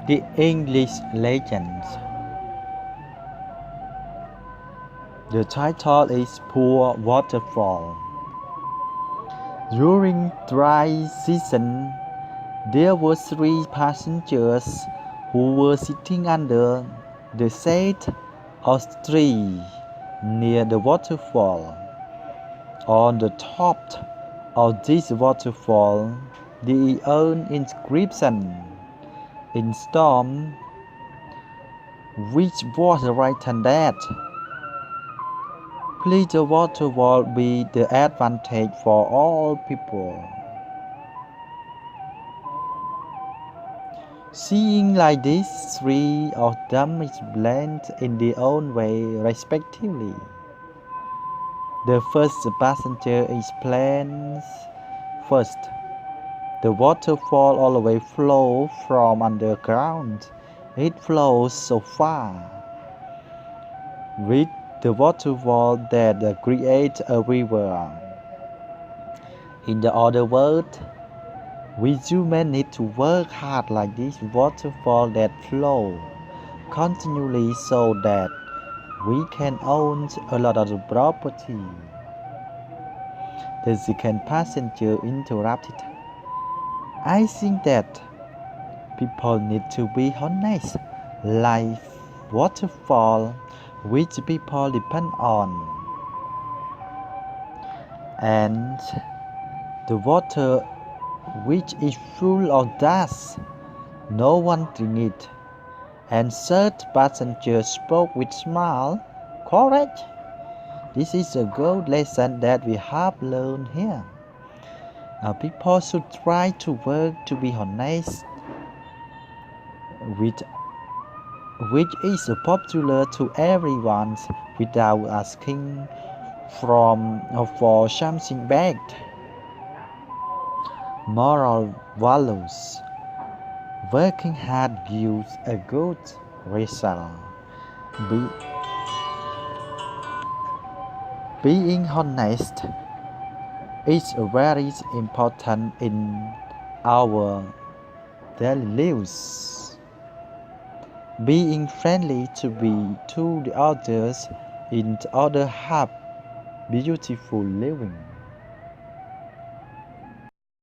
The English Legends. The title is Poor Waterfall. During dry season, there were 3 passengers who were sitting under the shade of a tree near the waterfall. On the top of this waterfall, the own inscription in stone, which was written that, "Please the waterfall be the advantage for all people." Seeing like this, 3 of them explained in their own way respectively. The first passenger explains first. The waterfall always flows from underground. It flows so far with the waterfall that creates a river. In the other words, we humans need to work hard like this waterfall that flows continually so that we can own a lot of property. The second passenger interrupted. I think that people need to be honest, like waterfall, which people depend on. And the water, which is full of dust, no one drink it. And third passenger spoke with smile. Correct. This is a good lesson that we have learned here. People should try to work to be honest, which is popular to everyone without asking for something back. Moral values. Working hard gives a good result. Being honest is very important in our daily lives. Being friendly to the others in order to have beautiful living.